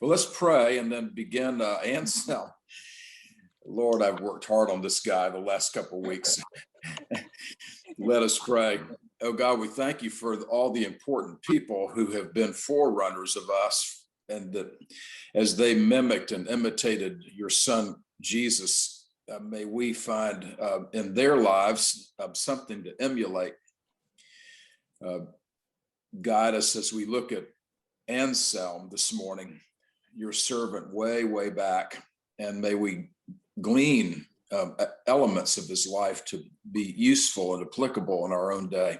Well, let's pray and then begin. Anselm, Lord, I've worked hard on this guy the last couple of weeks. Let us pray. Oh God, we thank you for all the important people who have been forerunners of us, and that as they mimicked and imitated your son, Jesus, may we find in their lives something to emulate. Guide us as we look at Anselm this morning, your servant way back, and may we glean elements of his life to be useful and applicable in our own day.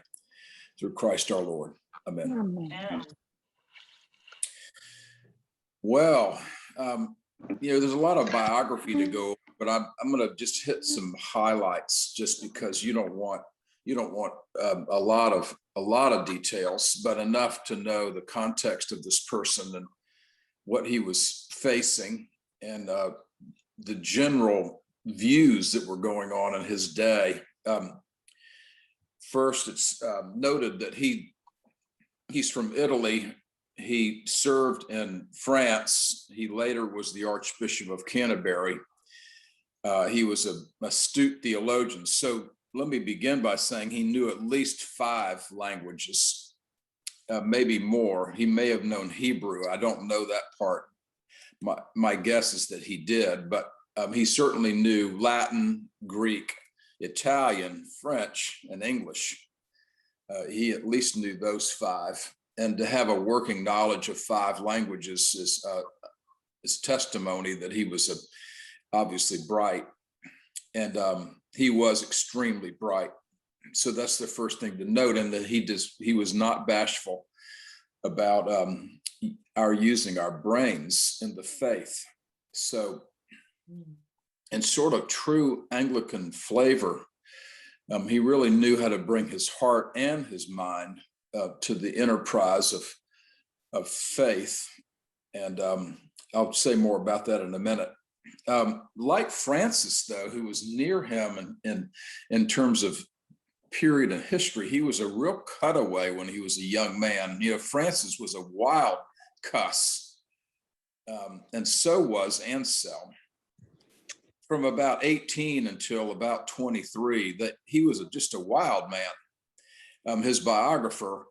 Through Christ our Lord. Amen. Amen. Well, there's a lot of biography to go, but I'm going to just hit some highlights, just because you don't want a lot of details, but enough to know the context of this person and what he was facing, and the general views that were going on in his day. First, it's noted that he's from Italy. He served in France. He later was the Archbishop of Canterbury. He was an astute theologian. So let me begin by saying he knew at least 5 languages, maybe more. He may have known Hebrew. I don't know that part. My guess is that he did, but he certainly knew Latin, Greek, Italian, French, and English. He at least knew those 5. And to have a working knowledge of 5 languages is testimony that he was obviously bright. And he was extremely bright. So that's the first thing to note, and that he was not bashful about our using our brains in the faith. So, in sort of true Anglican flavor, he really knew how to bring his heart and his mind to the enterprise of faith. And I'll say more about that in a minute. Like Francis, though, who was near him in terms of period in history, he was a real cutaway when he was a young man. Francis was a wild cuss, and so was Anselm. From about 18 until about 23, that he was just a wild man. His biographer,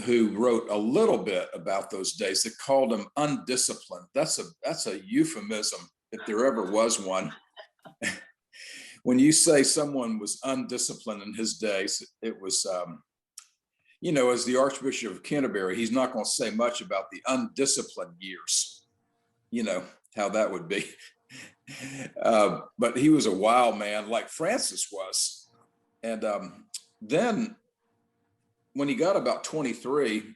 who wrote a little bit about those days, they called him undisciplined. That's a euphemism, if there ever was one. When you say someone was undisciplined in his days, it was, as the Archbishop of Canterbury, he's not going to say much about the undisciplined years, how that would be. But he was a wild man, like Francis was. And then when he got about 23,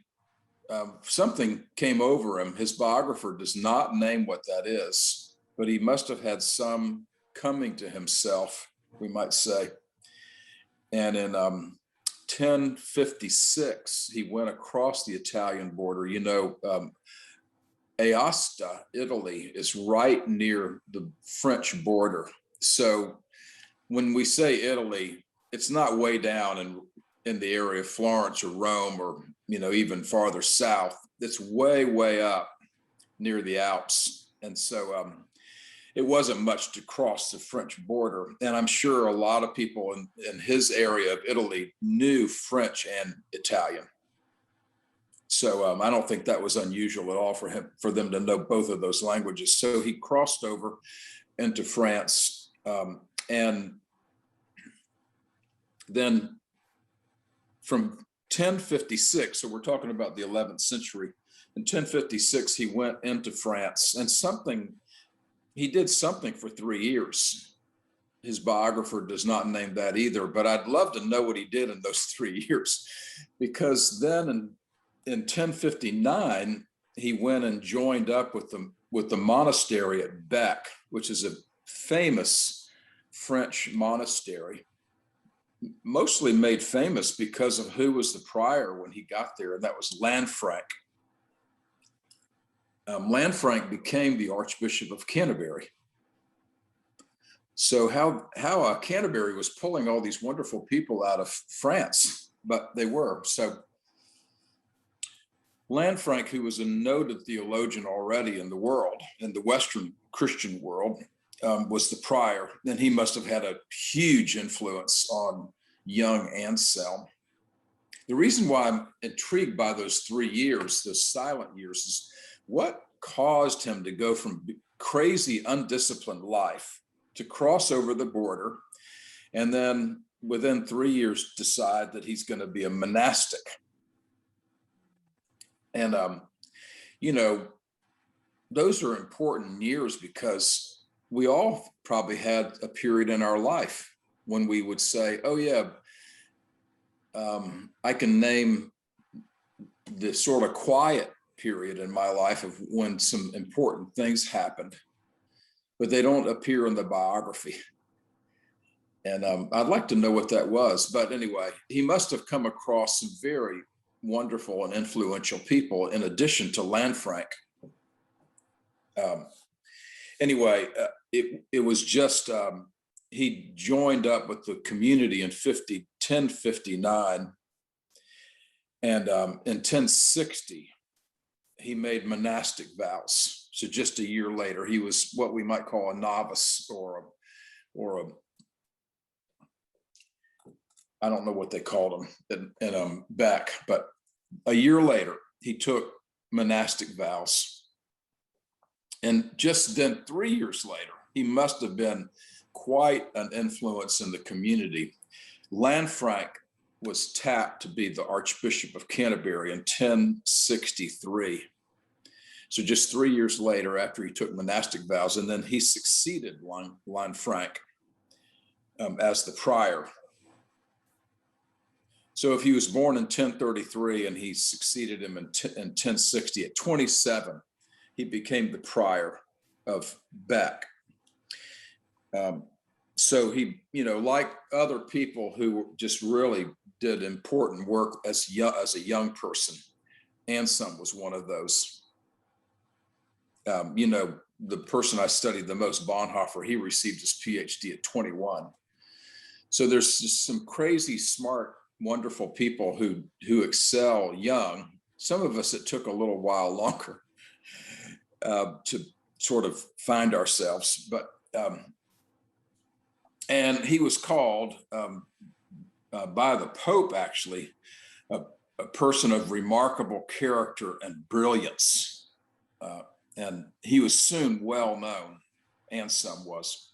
something came over him. His biographer does not name what that is, but he must have had some coming to himself, we might say. And in 1056, he went across the Italian border. Aosta, Italy, is right near the French border. So when we say Italy, it's not way down in the area of Florence or Rome, or even farther south. It's way up near the Alps. And so it wasn't much to cross the French border. And I'm sure a lot of people in his area of Italy knew French and Italian. So I don't think that was unusual at all for them to know both of those languages. So he crossed over into France, and then from 1056, so we're talking about the 11th century, in 1056 he went into France, and he did something for 3 years. His biographer does not name that either, but I'd love to know what he did in those 3 years, because then in 1059, he went and joined up with the monastery at Bec, which is a famous French monastery, mostly made famous because of who was the prior when he got there, and that was Lanfranc. Lanfranc became the Archbishop of Canterbury. So how Canterbury was pulling all these wonderful people out of France, but they were. So Lanfranc, who was a noted theologian already in the world, in the Western Christian world, was the prior, and he must have had a huge influence on young Anselm. The reason why I'm intrigued by those 3 years, those silent years, is what caused him to go from crazy, undisciplined life to cross over the border, and then within 3 years decide that he's going to be a monastic. And, you know, those are important years because we all probably had a period in our life when we would say, oh yeah, I can name the sort of quiet period in my life of when some important things happened, but they don't appear in the biography. And I'd like to know what that was. But anyway, he must have come across some very wonderful and influential people in addition to Lanfranc. Anyway, it was just, he joined up with the community in 1059. And in 1060, he made monastic vows. So just a year later, he was what we might call a novice or a I don't know what they called him in Beck, but a year later, he took monastic vows. And just then, 3 years later, he must have been quite an influence in the community. Lanfranc was tapped to be the Archbishop of Canterbury in 1063. So just 3 years later, after he took monastic vows, and then he succeeded Lanfranc as the prior. So if he was born in 1033 and he succeeded him in 1060, at 27, he became the prior of Beck. So he, you know, like other people who just really did important work as a young person, Anselm was one of those. You know, the person I studied the most, Bonhoeffer, he received his PhD at 21. So there's just some crazy, smart, wonderful people who excel young. Some of us, it took a little while longer to sort of find ourselves, but and he was called by the Pope, actually, a person of remarkable character and brilliance. And he was soon well known, Anselm was.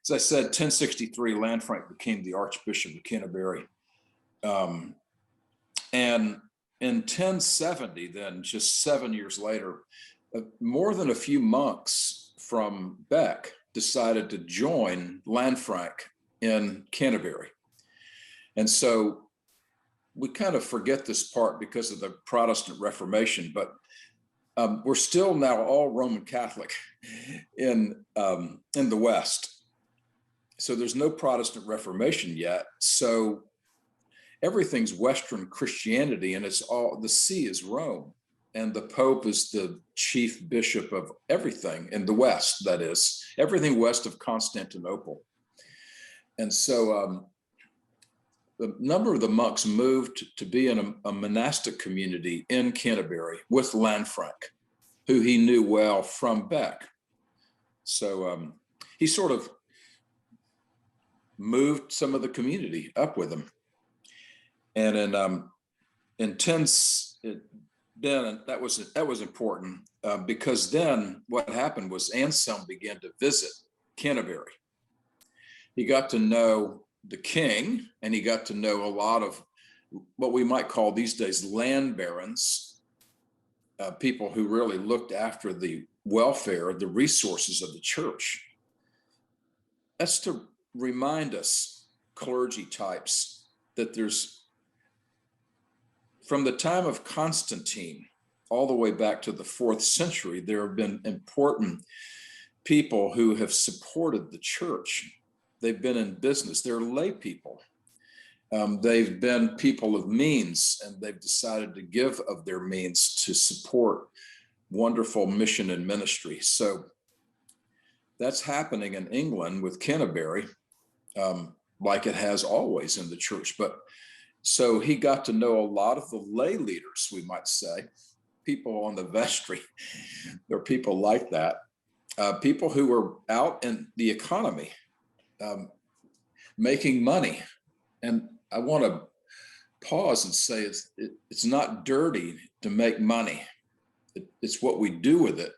As I said, 1063, Lanfranc became the Archbishop of Canterbury. And in 1070, then, just 7 years later, more than a few monks from Beck decided to join Lanfranc in Canterbury. And so we kind of forget this part because of the Protestant Reformation, but we're still now all Roman Catholic in the West. So there's no Protestant Reformation yet. So everything's Western Christianity, and it's all, the see is Rome, and the Pope is the chief bishop of everything in the West, that is, everything west of Constantinople. And so the number of the monks moved to be in a monastic community in Canterbury with Lanfranc, who he knew well from Beck. So he sort of moved some of the community up with him. And in 10, then that was important because then what happened was Anselm began to visit Canterbury. He got to know the king, and he got to know a lot of what we might call these days land barons, people who really looked after the welfare, the resources of the church. That's to remind us, clergy types, that there's, from the time of Constantine all the way back to the 4th century, there have been important people who have supported the church. They've been in business. They're lay people. They've been people of means, and they've decided to give of their means to support wonderful mission and ministry. So that's happening in England with Canterbury, like it has always in the church. But So he got to know a lot of the lay leaders, we might say, people on the vestry. There are people like that, people who were out in the economy, um, making money. And I want to pause and say it's not dirty to make money. It's what we do with it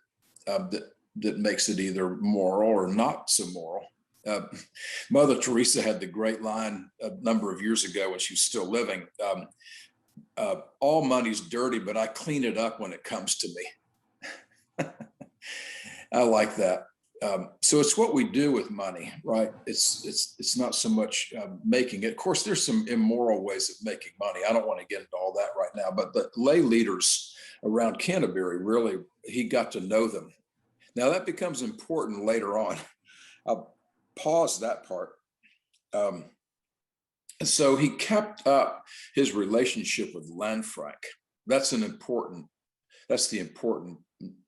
that makes it either moral or not so moral. Uh, Mother Teresa had the great line a number of years ago when she was still living. All money's dirty, but I clean it up when it comes to me. I like that. So it's what we do with money, right? It's not so much making it. Of course, there's some immoral ways of making money. I don't want to get into all that right now, but the lay leaders around Canterbury, really, he got to know them. Now that becomes important later on. I'll pause that part. And so he kept up his relationship with Lanfranc. That's the important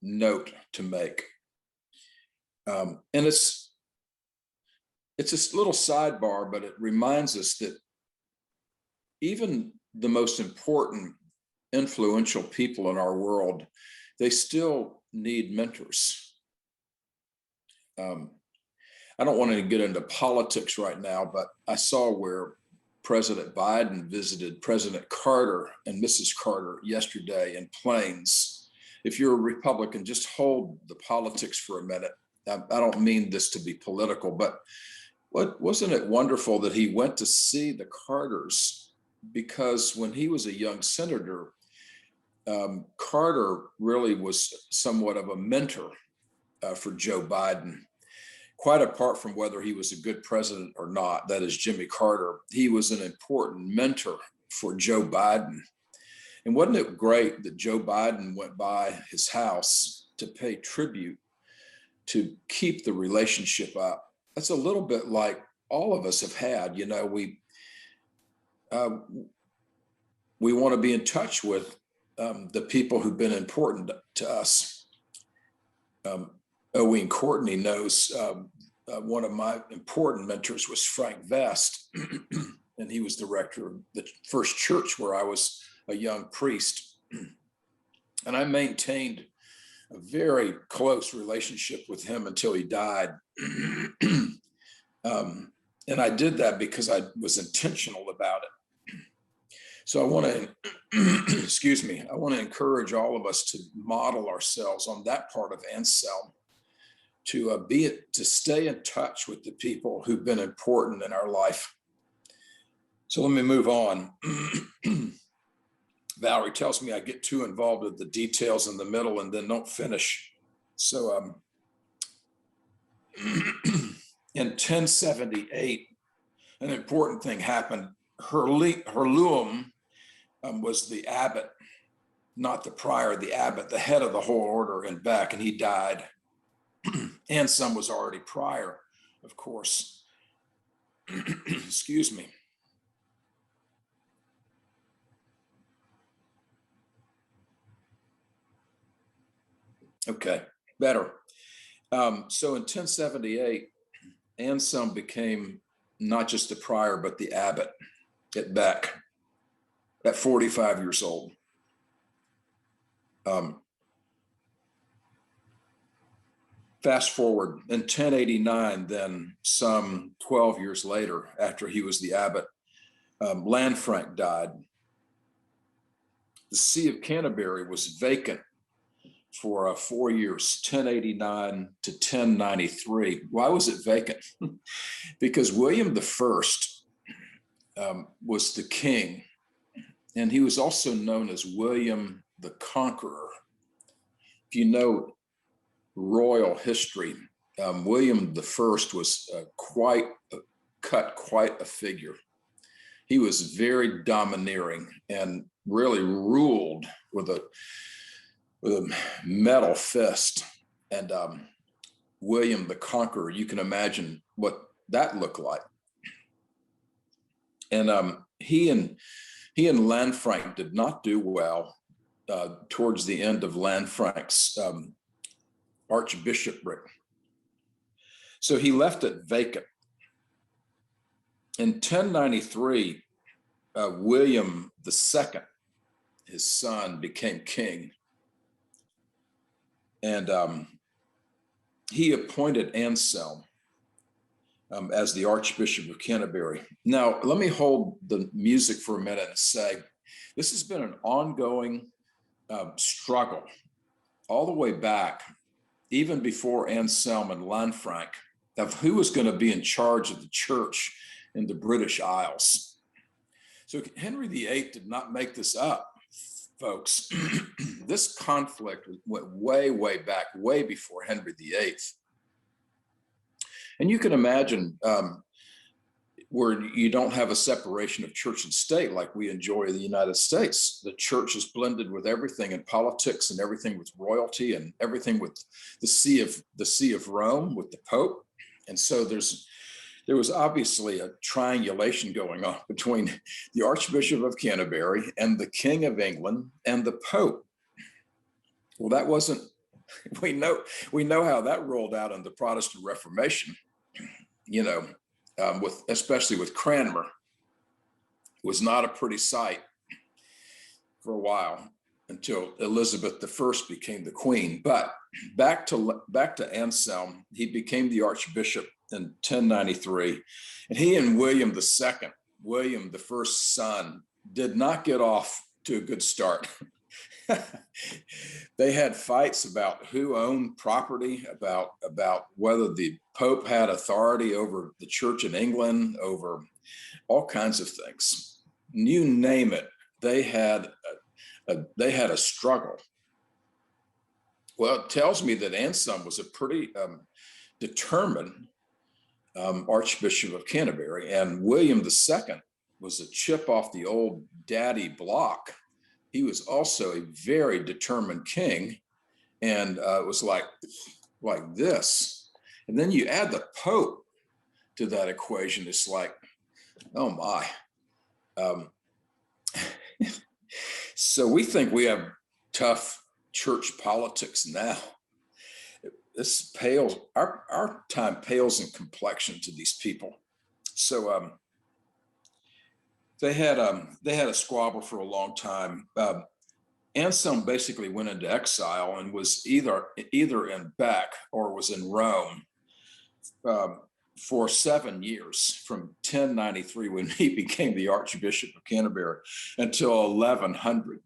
note to make. And it's a little sidebar, but it reminds us that even the most important, influential people in our world, they still need mentors. I don't want to get into politics right now, but I saw where President Biden visited President Carter and Mrs. Carter yesterday in Plains. If you're a Republican, just hold the politics for a minute. I don't mean this to be political, but wasn't it wonderful that he went to see the Carters? Because when he was a young senator, Carter really was somewhat of a mentor for Joe Biden. Quite apart from whether he was a good president or not, that is Jimmy Carter, he was an important mentor for Joe Biden. And wasn't it great that Joe Biden went by his house to pay tribute, to keep the relationship up? That's a little bit like all of us have had. You know, we want to be in touch with the people who've been important to us. Owen Courtney knows one of my important mentors was Frank Vest, and he was the rector of the first church where I was a young priest. And I maintained a very close relationship with him until he died. And I did that because I was intentional about it. So I want to, excuse me, I want to encourage all of us to model ourselves on that part of Anselm, to stay in touch with the people who've been important in our life. So let me move on. Valerie tells me I get too involved with the details in the middle and then don't finish. So in 1078, an important thing happened. Herluum was the abbot, not the prior, the abbot, the head of the whole order in Bec, and he died. Anselm was already prior, of course. Excuse me. Okay, better. So in 1078, Anselm became not just the prior, but the abbot at Bec at 45 years old. Fast forward in 1089, then some 12 years later, after he was the abbot, Lanfranc died. The See of Canterbury was vacant for 4 years, 1089 to 1093. Why was it vacant? Because William I was the king, and he was also known as William the Conqueror. If you know royal history, William I was quite a figure. He was very domineering and really ruled with a metal fist. And William the Conqueror, you can imagine what that looked like. And he and Lanfranc did not do well towards the end of Lanfranc's archbishopric. So he left it vacant. In 1093, William II, his son, became king. And he appointed Anselm as the Archbishop of Canterbury. Now, let me hold the music for a minute and say, this has been an ongoing struggle all the way back, even before Anselm and Lanfranc, of who was going to be in charge of the church in the British Isles. So Henry VIII did not make this up, folks. This conflict went way, way back, way before Henry VIII. And you can imagine where you don't have a separation of church and state like we enjoy in the United States. The church is blended with everything in politics and everything with royalty and everything with the see of Rome, with the Pope. And so there was obviously a triangulation going on between the Archbishop of Canterbury and the King of England and the Pope. Well, that wasn't, we know how that rolled out in the Protestant Reformation, especially with Cranmer. It was not a pretty sight for a while until Elizabeth I became the queen. But back to Anselm, he became the Archbishop in 1093, and he and William II, William the first son, did not get off to a good start. They had fights about who owned property, about whether the Pope had authority over the church in England, over all kinds of things. You name it, they had a struggle. Well, it tells me that Anselm was a pretty determined Archbishop of Canterbury, and William II was a chip off the old daddy block. He was also a very determined king, and it was like this. And then you add the Pope to that equation. It's like, oh my. So we think we have tough church politics now. This pales, our time pales in complexion to these people. So they had a squabble for a long time. Anselm basically went into exile and was either in Bec or was in Rome for 7 years, from 1093 when he became the Archbishop of Canterbury until 1100.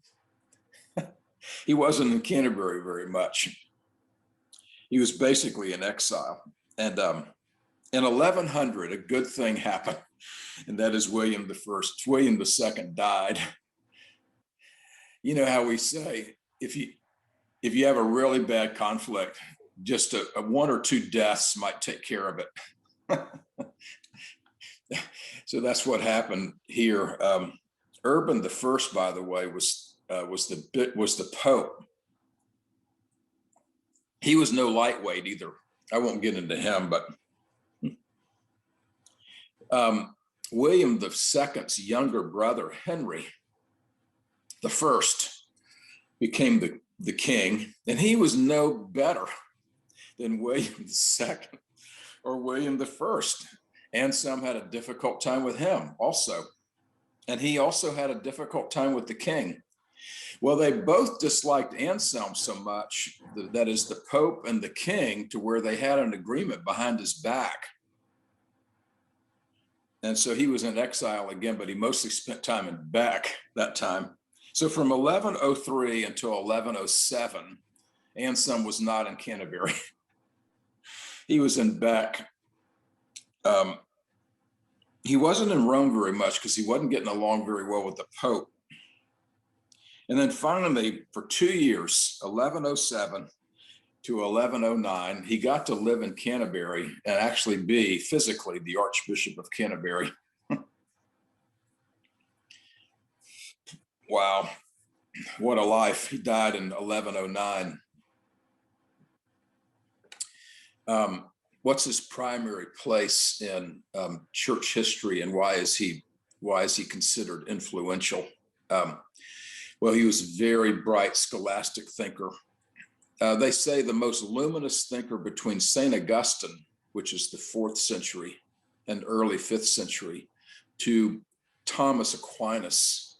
He wasn't in Canterbury very much. He was basically in exile. And in 1100, a good thing happened, and that is William II died. You know how we say, if you have a really bad conflict, just a 1 or 2 deaths might take care of it. So that's what happened here. Urban I, by the way, was the Pope. He was no lightweight either. I won't get into him, but William II's younger brother, Henry I, became the king, and he was no better than William II or William I. Anselm had a difficult time with him also, and he also had a difficult time with the king. Well, they both disliked Anselm so much, that is the Pope and the king, to where they had an agreement behind his back. And so he was in exile again, but he mostly spent time in Bec that time. So from 1103 until 1107, Anselm was not in Canterbury. He was in Bec. He wasn't in Rome very much because he wasn't getting along very well with the Pope. And then finally, for 2 years, 1107 to 1109, he got to live in Canterbury and actually be physically the Archbishop of Canterbury. Wow, what a life. He died in 1109. What's his primary place in church history, and why is he considered influential? Well, he was a very bright scholastic thinker. They say the most luminous thinker between St. Augustine, which is the 4th century, and early 5th century, to Thomas Aquinas,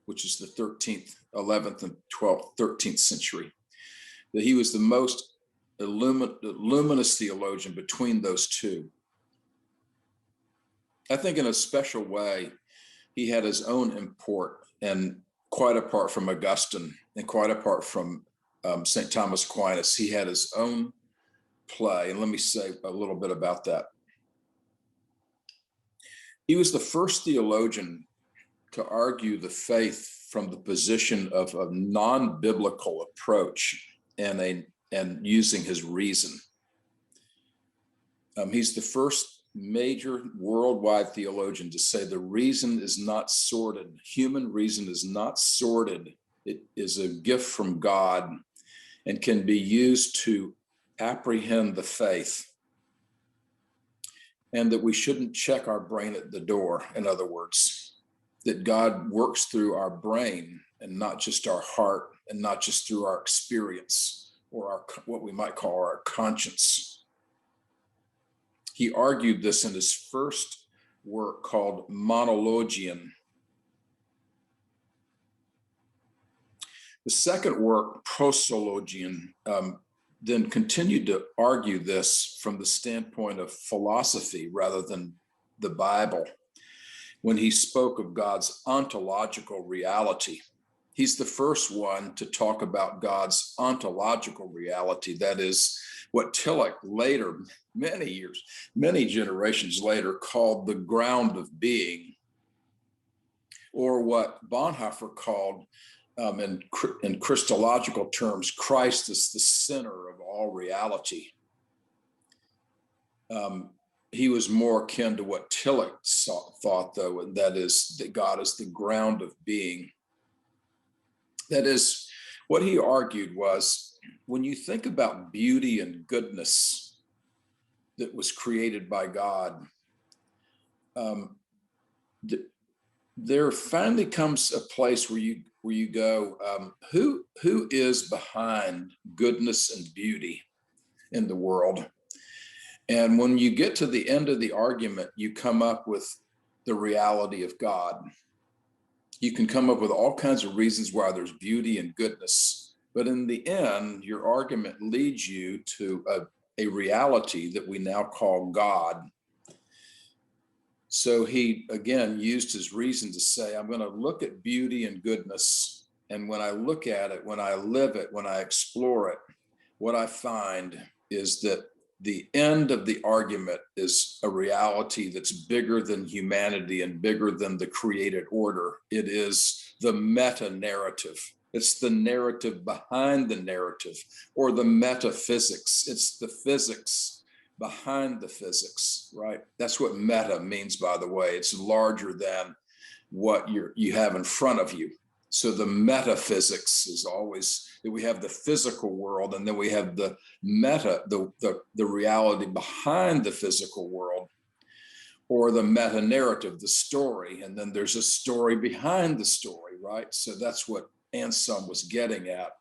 which is the 13th, 11th, and 12th, 13th century, that he was the most luminous theologian between those two. I think in a special way, he had his own import, and quite apart from Augustine and quite apart from St. Thomas Aquinas, he had his own play. And let me say a little bit about that. He was the first theologian to argue the faith from the position of a non-biblical approach and using his reason. He's the first major worldwide theologian to say the reason is not sordid. Human reason is not sordid. It is a gift from God and can be used to apprehend the faith. And that we shouldn't check our brain at the door, in other words, that God works through our brain and not just our heart and not just through our experience or our what we might call our conscience. He argued this in his first work called Monologion. The second work, Prosologion, then continued to argue this from the standpoint of philosophy rather than the Bible. When he spoke of God's ontological reality, he's the first one to talk about God's ontological reality. That is what Tillich later, many generations later, called the ground of being, or what Bonhoeffer called in Christological terms, Christ is the center of all reality. He was more akin to what Tillich thought, though, and that is that God is the ground of being. That is, what he argued was, when you think about beauty and goodness that was created by God, there finally comes a place where you go, who is behind goodness and beauty in the world? And when you get to the end of the argument, you come up with the reality of God. You can come up with all kinds of reasons why there's beauty and goodness, but in the end, your argument leads you to a reality that we now call God. So he, again, used his reason to say, I'm going to look at beauty and goodness. And when I look at it, when I live it, when I explore it, what I find is that the end of the argument is a reality that's bigger than humanity and bigger than the created order. It is the meta-narrative. It's the narrative behind the narrative, or the metaphysics. It's the physics behind the physics, right? That's what meta means, by the way. It's larger than what you have in front of you. So the metaphysics is always that we have the physical world, and then we have the meta, the reality behind the physical world, or the meta narrative, the story, and then there's a story behind the story, right? So that's what Anselm was getting at.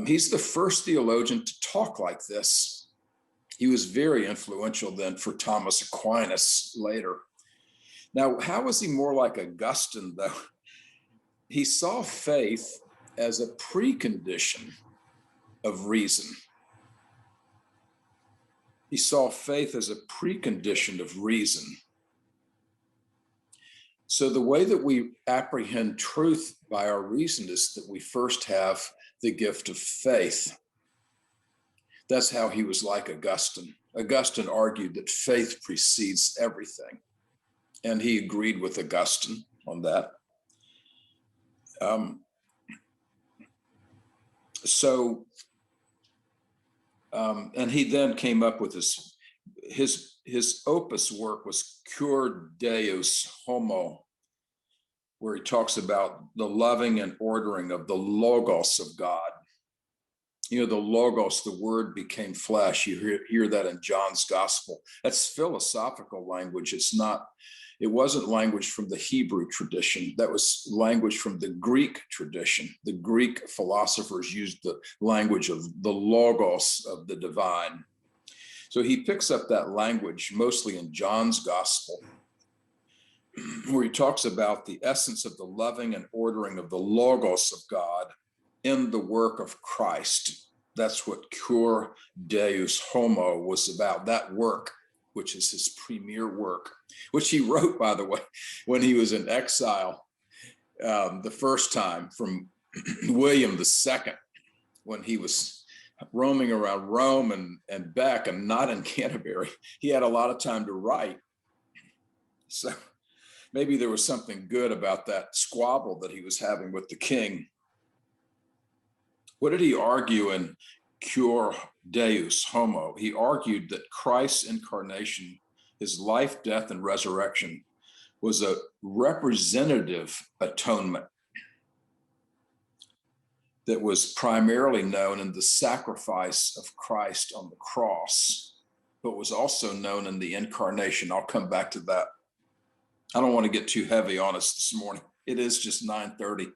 He's the first theologian to talk like this. He was very influential then for Thomas Aquinas later. Now, how was he more like Augustine, though? He saw faith as a precondition of reason. He saw faith as a precondition of reason. So the way that we apprehend truth by our reason is that we first have the gift of faith. That's how he was like Augustine. Augustine argued that faith precedes everything, and he agreed with Augustine on that. And he then came up with his opus work was Cur Deus Homo, where he talks about the loving and ordering of the Logos of God. You know, the Logos, the word became flesh. You hear that in John's gospel. That's philosophical language. It wasn't language from the Hebrew tradition. That was language from the Greek tradition. The Greek philosophers used the language of the Logos of the divine. So he picks up that language mostly in John's gospel. where he talks about the essence of the loving and ordering of the Logos of God in the work of Christ. That's what Cur Deus Homo was about, that work, which is his premier work, which he wrote, by the way, when he was in exile the first time from William II, when he was roaming around Rome and back and not in Canterbury. He had a lot of time to write. So maybe there was something good about that squabble that he was having with the king. What did he argue in Cur Deus Homo? He argued that Christ's incarnation, his life, death, and resurrection, was a representative atonement that was primarily known in the sacrifice of Christ on the cross, but was also known in the incarnation. I'll come back to that. I don't want to get too heavy on us this morning. It is just 9:30.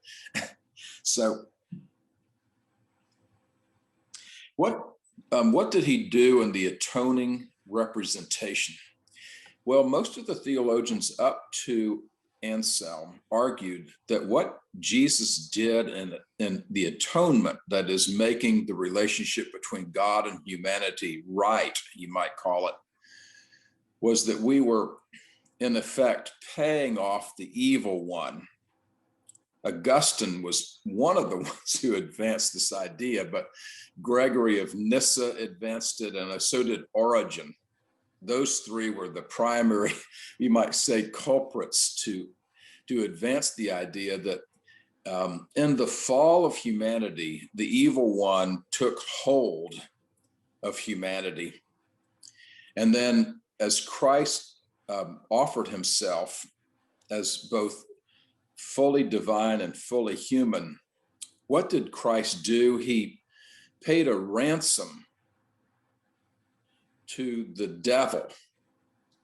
So what did he do in the atoning representation? Well, most of the theologians up to Anselm argued that what Jesus did in the atonement, that is making the relationship between God and humanity right, you might call it, was that we were in effect paying off the evil one. Augustine was one of the ones who advanced this idea, but Gregory of Nyssa advanced it, and so did Origen. Those three were the primary, you might say, culprits to advance the idea that in the fall of humanity, the evil one took hold of humanity. And then as Christ offered himself as both fully divine and fully human, what did Christ do? He paid a ransom to the devil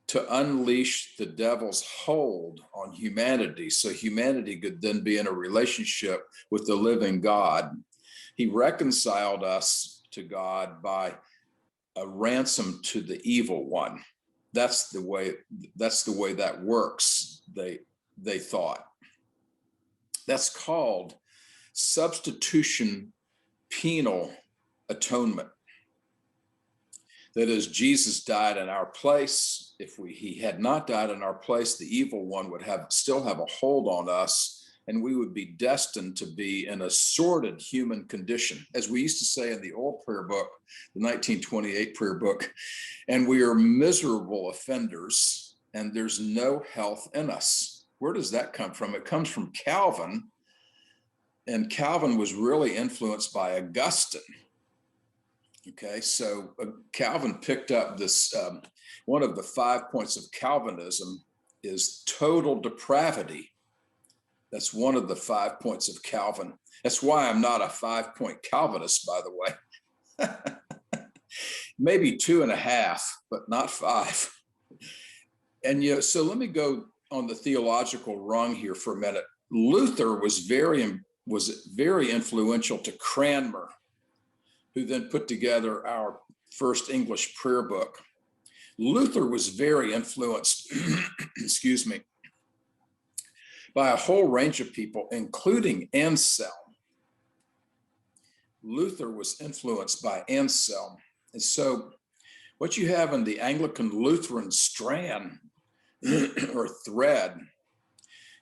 to unleash the devil's hold on humanity, so humanity could then be in a relationship with the living God. He reconciled us to God by a ransom to the evil one. That's the way that works, they thought. That's called substitution penal atonement. That is, Jesus died in our place. If he had not died in our place, the evil one would still have a hold on us, and we would be destined to be in a sordid human condition. As we used to say in the old prayer book, the 1928 prayer book, and we are miserable offenders, and there's no health in us. Where does that come from? It comes from Calvin, and Calvin was really influenced by Augustine. Okay, so Calvin picked up this, one of the 5 points of Calvinism is total depravity. That's one of the 5 points of Calvin. That's why I'm not a 5-point Calvinist, by the way. Maybe 2.5, but not 5. And so let me go on the theological rung here for a minute. Luther was very influential to Cranmer, who then put together our first English prayer book. Luther was very influenced, excuse me, by a whole range of people, including Anselm. Luther was influenced by Anselm. And so what you have in the Anglican Lutheran strand or thread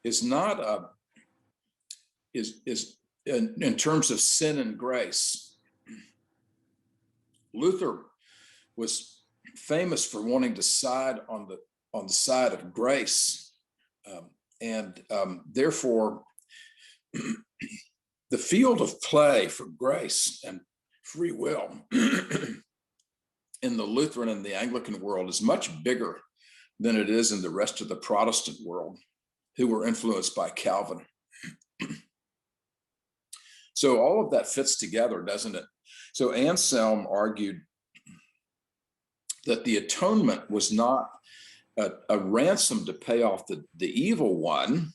is not in terms of sin and grace. Luther was famous for wanting to side on the side of grace, and therefore the field of play for grace and free will in the Lutheran and the Anglican world is much bigger than it is in the rest of the Protestant world, who were influenced by Calvin. So all of that fits together, doesn't it? So Anselm argued that the atonement was not a ransom to pay off the evil one.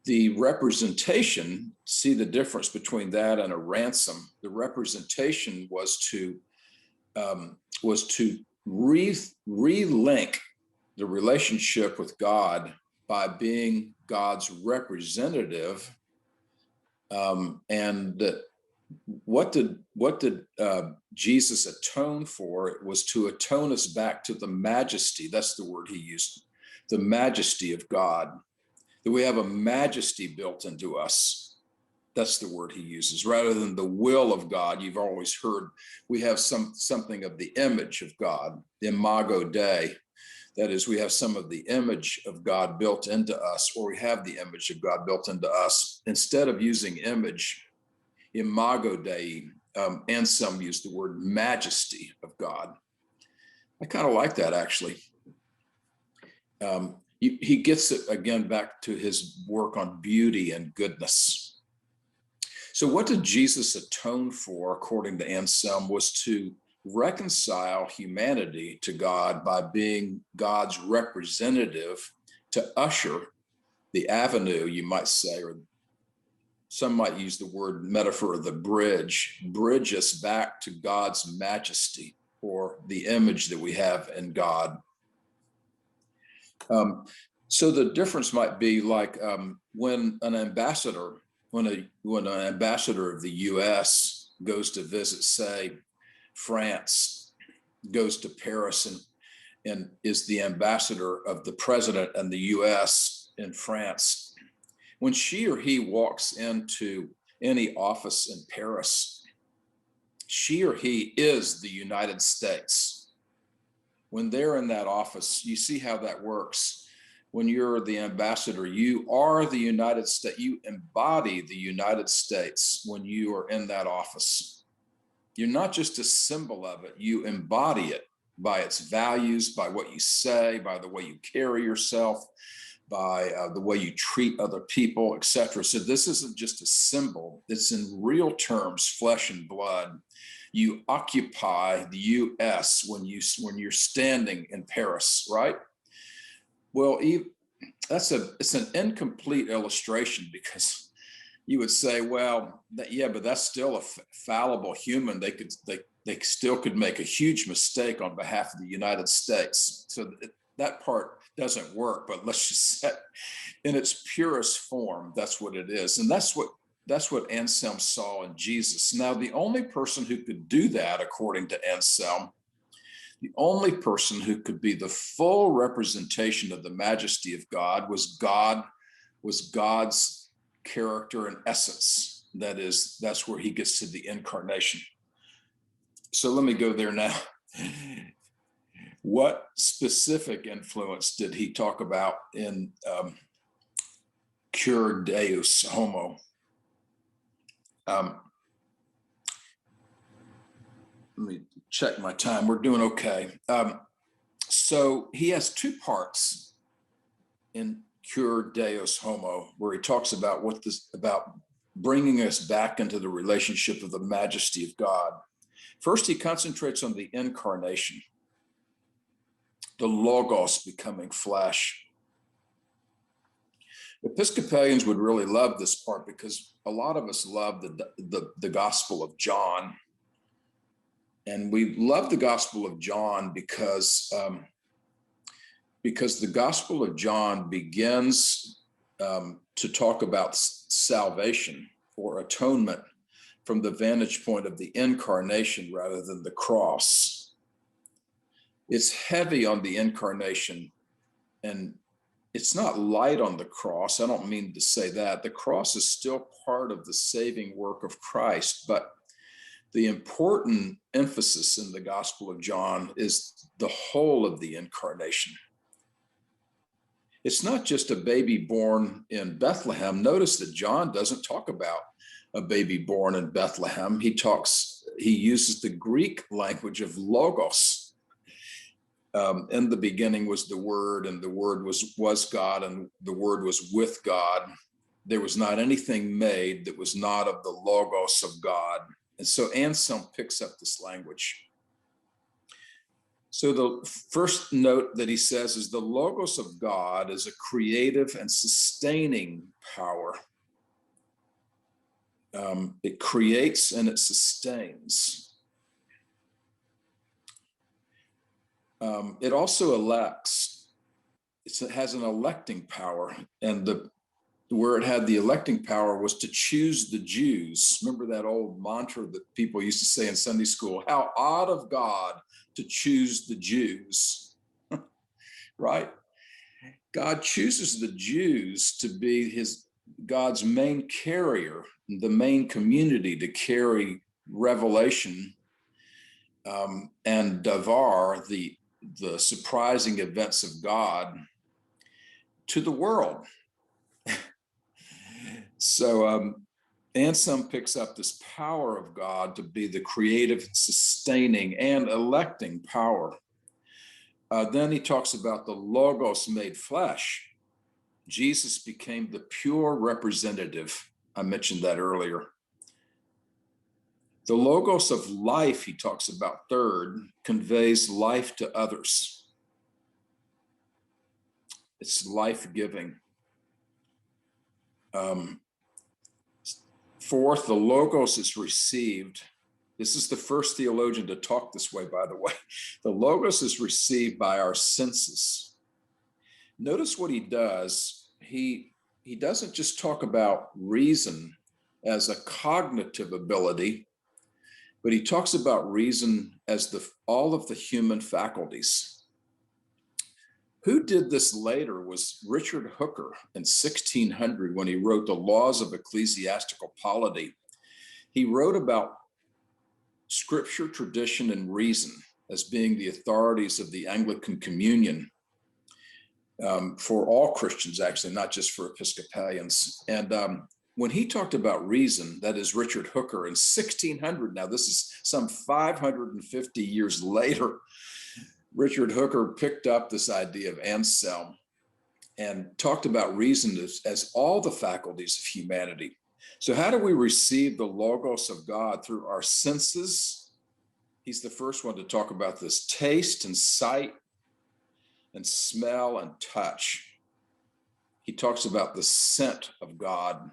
The representation, see the difference between that and a ransom. The representation was to relink the relationship with God by being God's representative. And what did Jesus atone for? It was to atone us back to the majesty. That's the word he used, the majesty of God. That we have a majesty built into us. That's the word he uses, rather than the will of God. You've always heard we have something of the image of God, the imago Dei. That is, we have some of the image of God built into us, or we have the image of God built into us. Instead of using image, imago Dei, Anselm used the word majesty of God. I kind of like that, actually. He gets it again back to his work on beauty and goodness. So what did Jesus atone for, according to Anselm, was to reconcile humanity to God by being God's representative, to usher the avenue, you might say, or some might use the word metaphor of the bridge us back to God's majesty, or the image that we have in God. So the difference might be like when an ambassador of the U.S. goes to visit, say, France, goes to Paris and is the ambassador of the president and the U.S. in France. When she or he walks into any office in Paris, she or he is the United States. When they're in that office, you see how that works. When you're the ambassador, you are the United States. You embody the United States when you are in that office. You're not just a symbol of it, you embody it by its values, by what you say, by the way you carry yourself, by the way you treat other people, etc. So this isn't just a symbol, it's in real terms, flesh and blood. You occupy the US when you're standing in Paris, right? Well, it's an incomplete illustration, because you would say, well, but that's still a fallible human. They still could make a huge mistake on behalf of the United States. So that part doesn't work, but let's just say in its purest form, that's what it is. And that's what Anselm saw in Jesus. Now, the only person who could do that, according to Anselm, the only person who could be the full representation of the majesty of God was God's character and essence. That's where he gets to the incarnation. So let me go there now. What specific influence did he talk about in Cur Deus Homo? Let me check my time. We're doing okay. So he has two parts in Cur Deus Homo, where he talks about about bringing us back into the relationship of the majesty of God. First, he concentrates on the incarnation, the Logos becoming flesh. Episcopalians would really love this part, because a lot of us love the Gospel of John. And we love the Gospel of John because the Gospel of John begins to talk about salvation or atonement from the vantage point of the incarnation rather than the cross. It's heavy on the incarnation, and it's not light on the cross. I don't mean to say that. The cross is still part of the saving work of Christ, but the important emphasis in the Gospel of John is the whole of the incarnation. It's not just a baby born in Bethlehem. Notice that John doesn't talk about a baby born in Bethlehem. He uses the Greek language of logos. In the beginning was the Word, and the Word was God, and the Word was with God. There was not anything made that was not of the logos of God. And so Anselm picks up this language. So the first note that he says is the logos of God is a creative and sustaining power. It creates and it sustains. It also elects. it has an electing power, and where it had the electing power was to choose the Jews. Remember that old mantra that people used to say in Sunday school, how odd of God to choose the Jews, right? God chooses the Jews to be God's main carrier, the main community to carry revelation and davar, the surprising events of God, to the world. So Anselm picks up this power of God to be the creative, sustaining, and electing power. Then he talks about the Logos made flesh. Jesus became the pure representative. I mentioned that earlier. The Logos of life, he talks about third, conveys life to others. It's life-giving. Fourth, the Logos is received. This is the first theologian to talk this way, by the way. The Logos is received by our senses. Notice what he does. He doesn't just talk about reason as a cognitive ability, but he talks about reason as all of the human faculties. Who did this later was Richard Hooker in 1600 when he wrote the Laws of Ecclesiastical Polity. He wrote about scripture, tradition, and reason as being the authorities of the Anglican Communion for all Christians, actually, not just for Episcopalians. And when he talked about reason, that is Richard Hooker in 1600, now this is some 550 years later, Richard Hooker picked up this idea of Anselm and talked about reason as all the faculties of humanity. So how do we receive the Logos of God? Through our senses. He's the first one to talk about this: taste and sight and smell and touch. He talks about the scent of God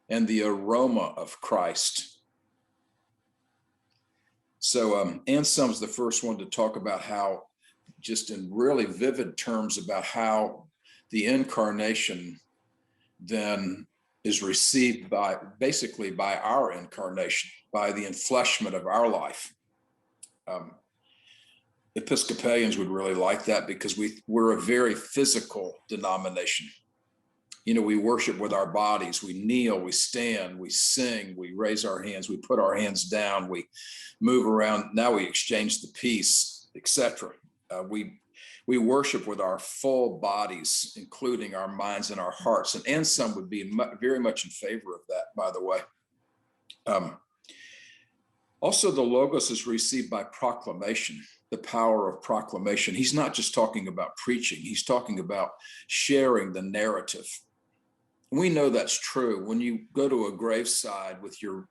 and the aroma of Christ. So Anselm's the first one to talk about how, just in really vivid terms, about how the incarnation then is received basically by our incarnation, by the enfleshment of our life. Episcopalians would really like that because we're a very physical denomination. You know, we worship with our bodies. We kneel, we stand, we sing, we raise our hands, we put our hands down, we move around. Now we exchange the peace, etc. We worship with our full bodies, including our minds and our hearts. And Anselm would be very much in favor of that, by the way. Also, the Logos is received by proclamation, the power of proclamation. He's not just talking about preaching. He's talking about sharing the narrative. We know that's true. When you go to a graveside with your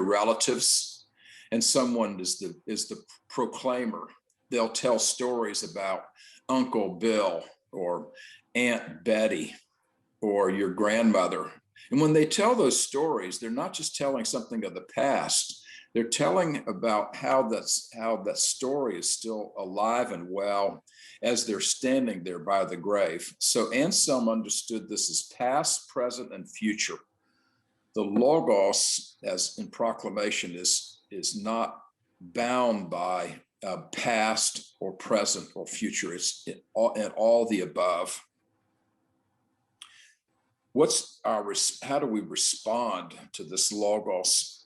relatives and someone is the proclaimer, they'll tell stories about Uncle Bill or Aunt Betty or your grandmother. And when they tell those stories, they're not just telling something of the past. They're telling about how that story is still alive and well as they're standing there by the grave. So Anselm understood this as past, present, and future. The Logos, as in proclamation, is not bound by past or present or future. It's all the above. How do we respond to this Logos?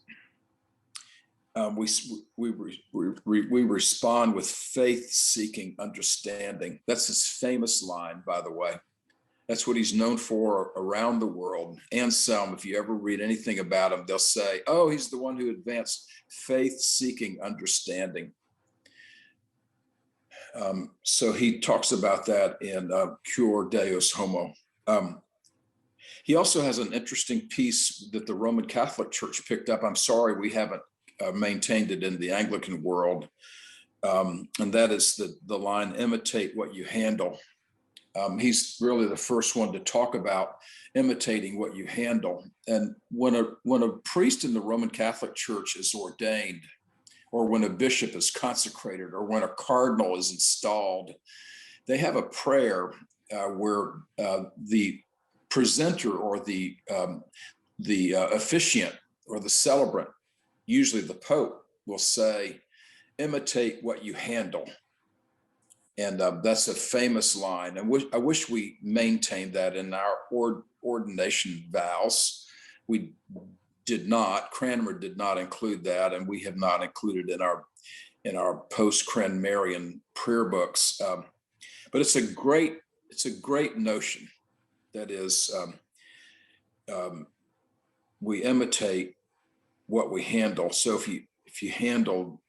We respond with faith-seeking understanding. That's his famous line, by the way. That's what he's known for around the world. Anselm, if you ever read anything about him, they'll say, oh, he's the one who advanced faith-seeking understanding. So he talks about that in Cur Deus Homo. He also has an interesting piece that the Roman Catholic Church picked up. I'm sorry we haven't maintained it in the Anglican world. And that is the line, imitate what you handle. He's really the first one to talk about imitating what you handle. And when a priest in the Roman Catholic Church is ordained, or when a bishop is consecrated, or when a cardinal is installed, they have a prayer where the presenter or the officiant or the celebrant, usually the Pope, will say, imitate what you handle. And that's a famous line. And I wish we maintained that in our ordination vows. We did not. Cranmer did not include that, and we have not included in our post-Cranmerian prayer books. But it's a great notion. That is, we imitate what we handle. So if you handle,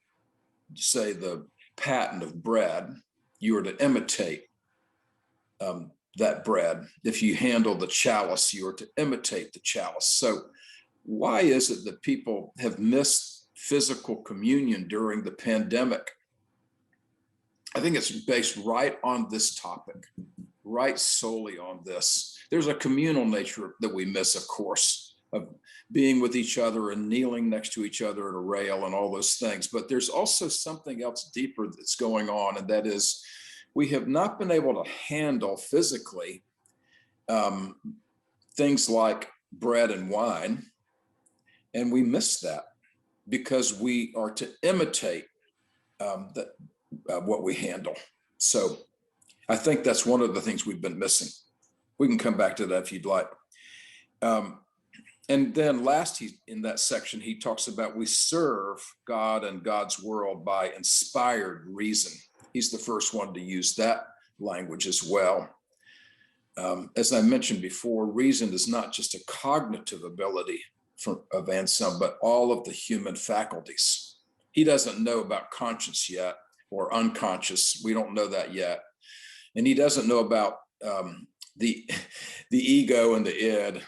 say, the paten of bread, you are to imitate that bread. If you handle the chalice, you are to imitate the chalice. So why is it that people have missed physical communion during the pandemic? I think it's based right on this topic, right solely on this. There's a communal nature that we miss, of course, of being with each other and kneeling next to each other at a rail and all those things. But there's also something else deeper that's going on, and that is we have not been able to handle physically things like bread and wine, and we miss that because we are to imitate what we handle. So I think that's one of the things we've been missing. We can come back to that if you'd like. And then last, in that section, he talks about we serve God and God's world by inspired reason. He's the first one to use that language as well. As I mentioned before, reason is not just a cognitive ability of Anselm, but all of the human faculties. He doesn't know about conscience yet, or unconscious. We don't know that yet. And he doesn't know about the ego and the id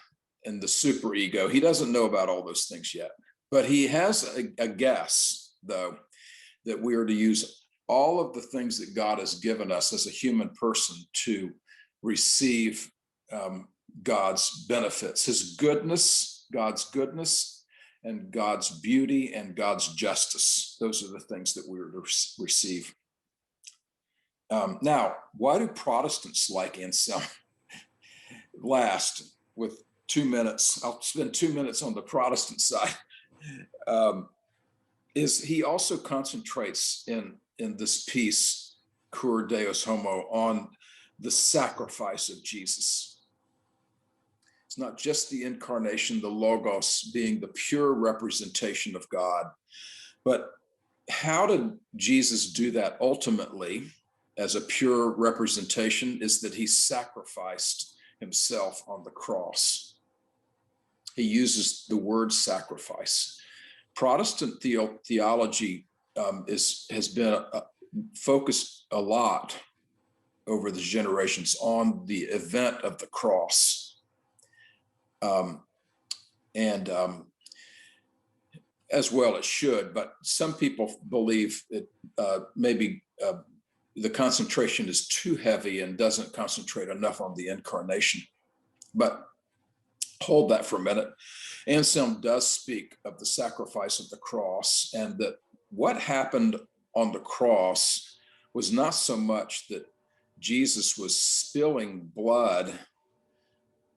and the superego. He doesn't know about all those things yet. But he has a guess, though, that we are to use all of the things that God has given us as a human person to receive God's benefits, his goodness, God's goodness, and God's beauty and God's justice. Those are the things that we're to receive. Now, why do Protestants like Anselm? Last, with 2 minutes, I'll spend 2 minutes on the Protestant side, is he also concentrates in this piece, Cur Deus Homo, on the sacrifice of Jesus. It's not just the incarnation, the Logos being the pure representation of God, but how did Jesus do that ultimately as a pure representation is that he sacrificed himself on the cross. He uses the word sacrifice. Protestant theology has been focused a lot over the generations on the event of the cross. As well it should, but some people believe that maybe the concentration is too heavy and doesn't concentrate enough on the incarnation. But hold that for a minute. Anselm does speak of the sacrifice of the cross, and that what happened on the cross was not so much that Jesus was spilling blood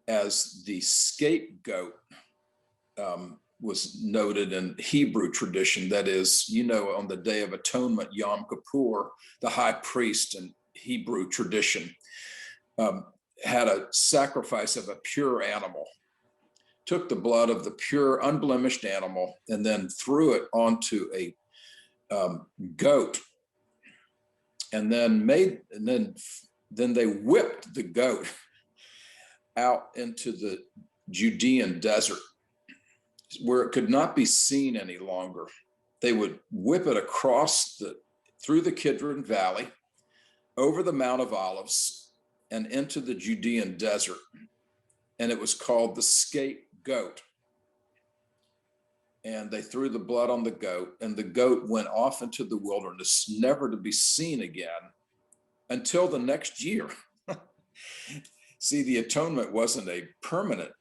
as the scapegoat was noted in Hebrew tradition. That is, on the Day of Atonement, Yom Kippur, the high priest in Hebrew tradition had a sacrifice of a pure animal, took the blood of the pure, unblemished animal, and then threw it onto a goat, and then they whipped the goat out into the Judean desert, where it could not be seen any longer. They would whip it through the Kidron Valley, over the Mount of Olives, and into the Judean desert. And it was called the scapegoat. And they threw the blood on the goat, and the goat went off into the wilderness, never to be seen again until the next year. See, the atonement wasn't a permanent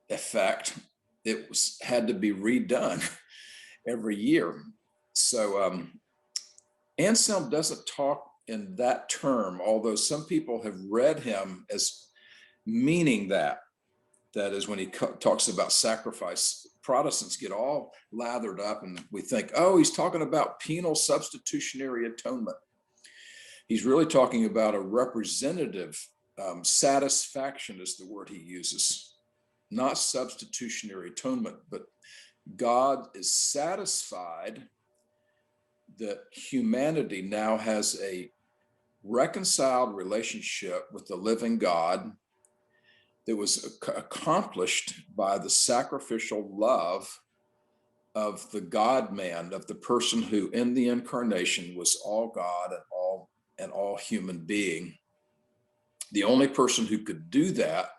effect. It had to be redone every year. So Anselm doesn't talk in that term, although some people have read him as meaning that. That is when he talks about sacrifice. Protestants get all lathered up and we think, oh, he's talking about penal substitutionary atonement. He's really talking about a representative satisfaction is the word he uses, not substitutionary atonement, but God is satisfied that humanity now has a reconciled relationship with the living God that was accomplished by the sacrificial love of the God-man, of the person who in the incarnation was all God and all human being. The only person who could do that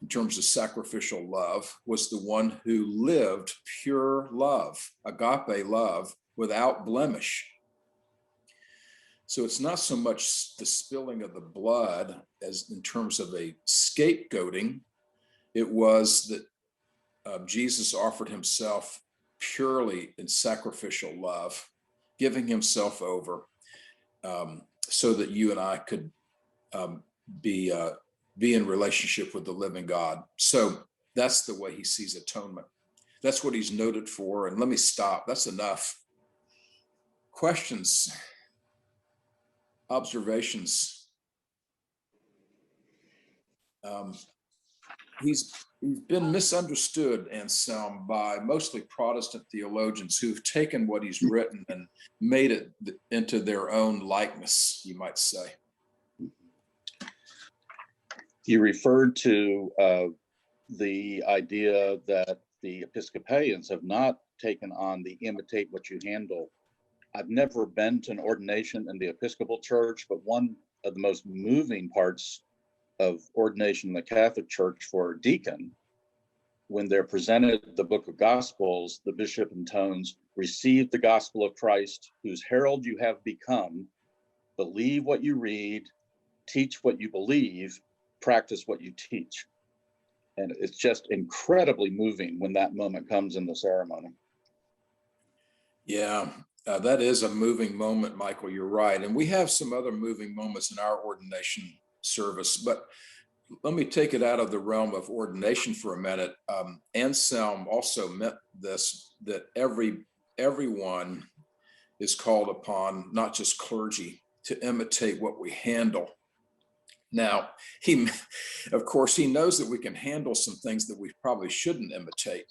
in terms of sacrificial love was the one who lived pure love, agape love, without blemish. So it's not so much the spilling of the blood as in terms of a scapegoating. It was that Jesus offered himself purely in sacrificial love, giving himself over so that you and I could be in relationship with the living God. So that's the way he sees atonement. That's what he's noted for. And let me stop. That's enough. Questions? Observations? He's been misunderstood, Anselm, by mostly Protestant theologians who've taken what he's written and made it into their own likeness, you might say. You referred to the idea that the Episcopalians have not taken on the imitate what you handle. I've never been to an ordination in the Episcopal Church, but one of the most moving parts of ordination in the Catholic Church for a deacon, when they're presented the Book of Gospels, the bishop intones, receive the gospel of Christ, whose herald you have become, believe what you read, teach what you believe, practice what you teach. And it's just incredibly moving when that moment comes in the ceremony. Yeah, that is a moving moment, Michael, you're right. And we have some other moving moments in our ordination service, but let me take it out of the realm of ordination for a minute. Anselm also meant this, that everyone is called upon, not just clergy, to imitate what we handle. Now, of course, he knows that we can handle some things that we probably shouldn't imitate.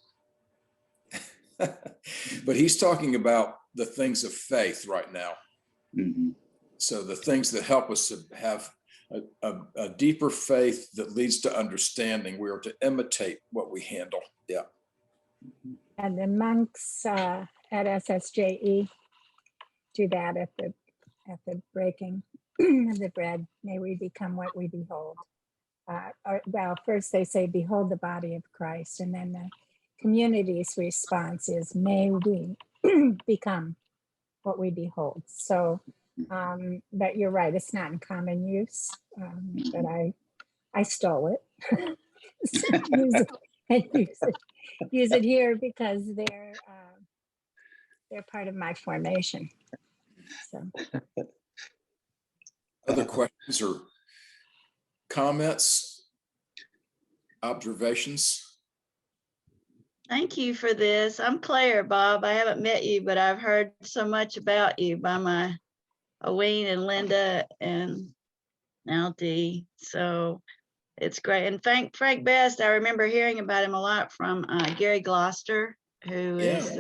But he's talking about the things of faith right now. Mm-hmm. So the things that help us to have a deeper faith that leads to understanding, we are to imitate what we handle. Yeah. And the monks at SSJE do that at the breaking of the bread. May we become what we behold. Well, first they say, behold the body of Christ. And then the community's response is, may we become what we behold. So, but you're right, it's not in common use, but I stole it. Use it here because they're part of my formation. So. Other questions or comments, observations? Thank you for this. I'm Claire, Bob. I haven't met you, but I've heard so much about you by my Wayne and Linda and now Dee. So it's great. And Frank Best, I remember hearing about him a lot from Gary Gloucester, who is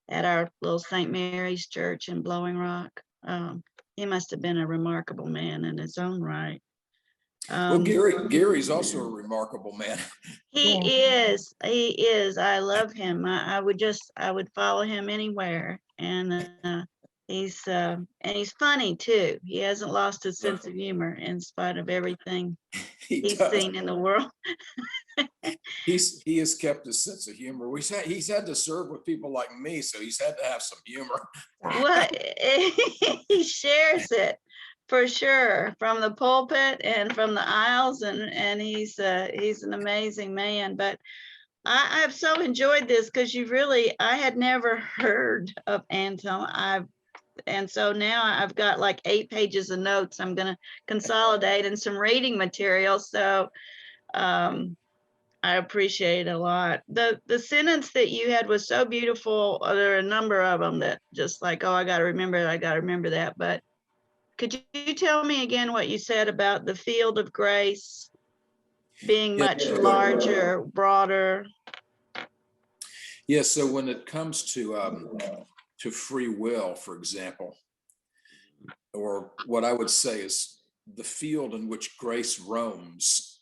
at our little St. Mary's Church in Blowing Rock. He must have been a remarkable man in his own right. Well, Gary's also a remarkable man. He is. I love him. I would follow him anywhere. And he's funny too. He hasn't lost his sense of humor in spite of everything he's seen in the world. He has kept his sense of humor. He's had to serve with people like me, so he's had to have some humor. Well, he shares it for sure, from the pulpit and from the aisles, and he's an amazing man. But I've so enjoyed this because I had never heard of Anselm. And so now I've got like 8 pages of notes I'm going to consolidate and some reading material. So I appreciate it a lot. The sentence that you had was so beautiful. There are a number of them that just like, oh, I got to remember it. I got to remember that. But could you tell me again what you said about the field of grace being Yeah, much larger, broader? yeah. So when it comes to free will, for example, or what I would say is the field in which grace roams.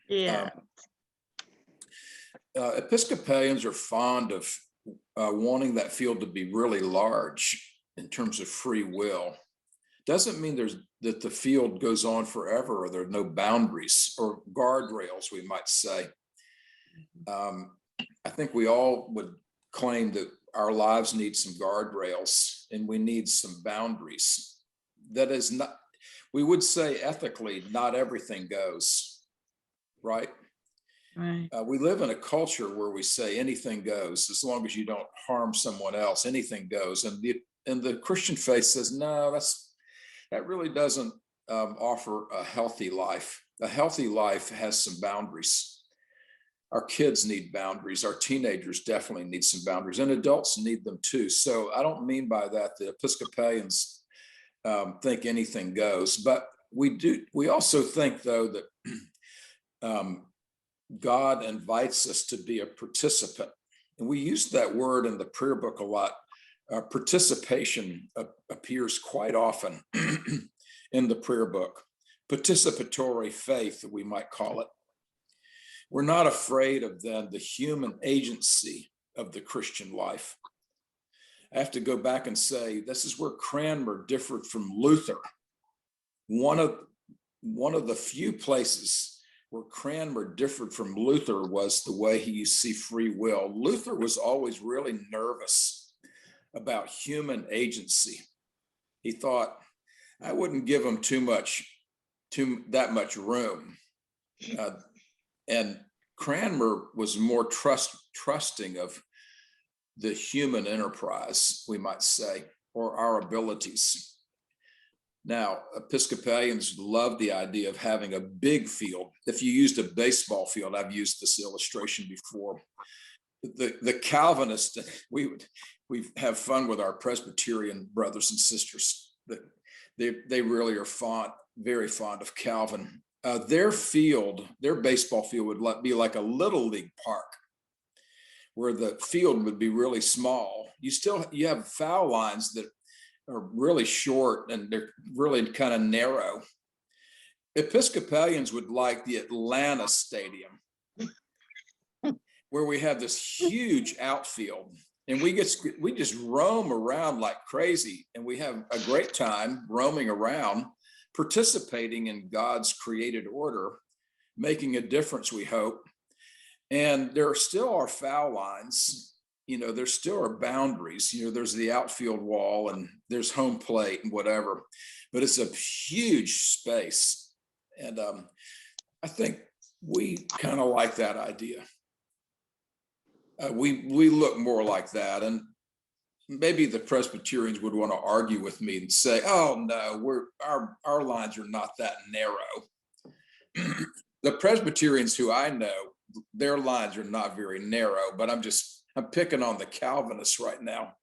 Yeah. Episcopalians are fond of wanting that field to be really large in terms of free will. Doesn't mean that the field goes on forever or there are no boundaries or guardrails, we might say. I think we all would claim that our lives need some guardrails and we need some boundaries. That is not, we would say ethically, not everything goes, right? Right. We live in a culture where we say anything goes as long as you don't harm someone else. Anything goes, and the Christian faith says no. That really doesn't offer a healthy life. A healthy life has some boundaries. Our kids need boundaries. Our teenagers definitely need some boundaries, and adults need them too. So I don't mean by that the Episcopalians think anything goes, but we do. We also think though that God invites us to be a participant. And we use that word in the prayer book a lot. Participation appears quite often in the prayer book. Participatory faith, we might call it. We're not afraid of then the human agency of the Christian life. I have to go back and say, this is where Cranmer differed from Luther. One of the few places where Cranmer differed from Luther was the way he see free will. Luther was always really nervous about human agency. He thought, I wouldn't give him that much room. And Cranmer was more trusting of the human enterprise, we might say, or our abilities. Now, Episcopalians love the idea of having a big field. If you used a baseball field, I've used this illustration before. The Calvinists, we have fun with our Presbyterian brothers and sisters. They really are very fond of Calvin. Their baseball field would be like a little league park, where the field would be really small. You have foul lines that are really short and they're really kind of narrow. Episcopalians would like the Atlanta Stadium, where we have this huge outfield, and we just roam around like crazy, and we have a great time roaming around, participating in God's created order, making a difference, we hope. And there still are foul lines. There still are boundaries. There's the outfield wall and there's home plate and whatever, but it's a huge space. And I think we kind of like that idea. We look more like that. And maybe the Presbyterians would want to argue with me and say, oh no, our lines are not that narrow. The Presbyterians who I know, their lines are not very narrow, but I'm picking on the Calvinists right now.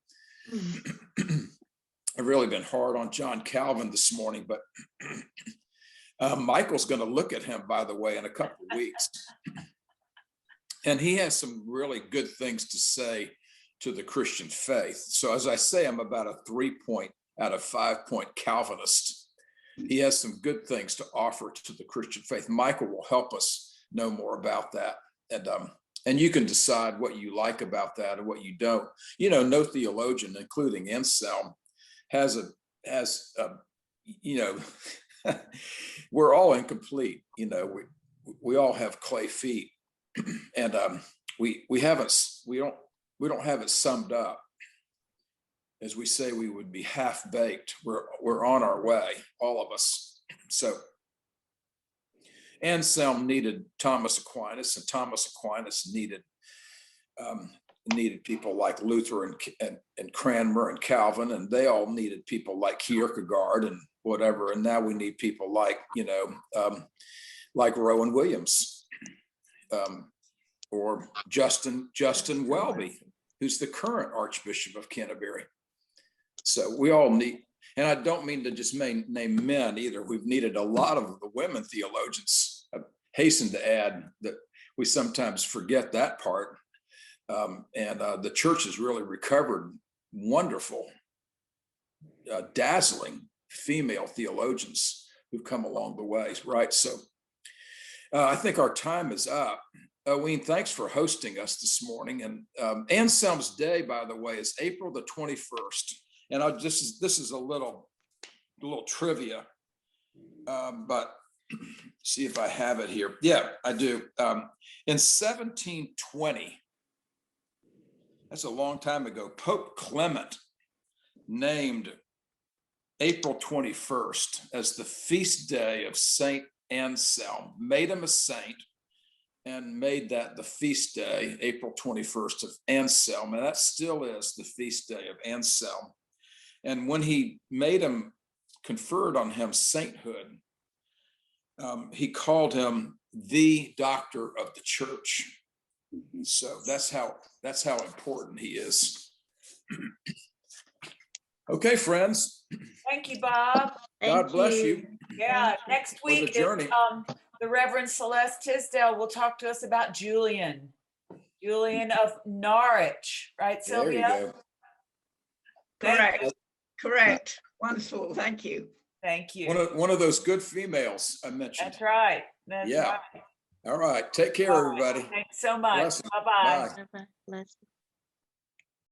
I've really been hard on John Calvin this morning, but Michael's going to look at him, by the way, in a couple of weeks. And he has some really good things to say to the Christian faith. So as I say, I'm about a 3-point out of 5-point Calvinist. He has some good things to offer to the Christian faith. Michael will help us know more about that. And you can decide what you like about that and what you don't. No theologian, including Anselm, has we're all incomplete. We all have clay feet, and we don't have it summed up. As we say, we would be half baked. We're on our way, all of us. So Anselm needed Thomas Aquinas, and Thomas Aquinas needed needed people like Luther and Cranmer and Calvin, and they all needed people like Kierkegaard and whatever. And now we need people like, like Rowan Williams, or Justin Welby, who's the current Archbishop of Canterbury. So we all need, and I don't mean to just name men either. We've needed a lot of the women theologians. I hasten to add that we sometimes forget that part. And the church has really recovered wonderful, dazzling female theologians who've come along the way, right? So I think our time is up. Wayne, thanks for hosting us this morning. And Anselm's Day, by the way, is April the 21st. And this is a little trivia, but see if I have it here. Yeah, I do. In 1720, that's a long time ago, Pope Clement named April 21st as the feast day of Saint Anselm, made him a saint, and made that the feast day, April 21st of Anselm. And that still is the feast day of Anselm. And when he made him, conferred on him sainthood, he called him the doctor of the church. So that's how important he is. Okay, friends. Thank you, Bob. God bless you. Yeah, next For the week, journey. the Reverend Celeste Tisdale will talk to us about Julian of Norwich, right, There you Sylvia? go. Correct. Wonderful. Thank you. Thank you. One of those good females I mentioned. That's right. That's Yeah. right. All right. Take care, All right. everybody. Thanks so much. Blessings. Bye-bye. Bye. Bless.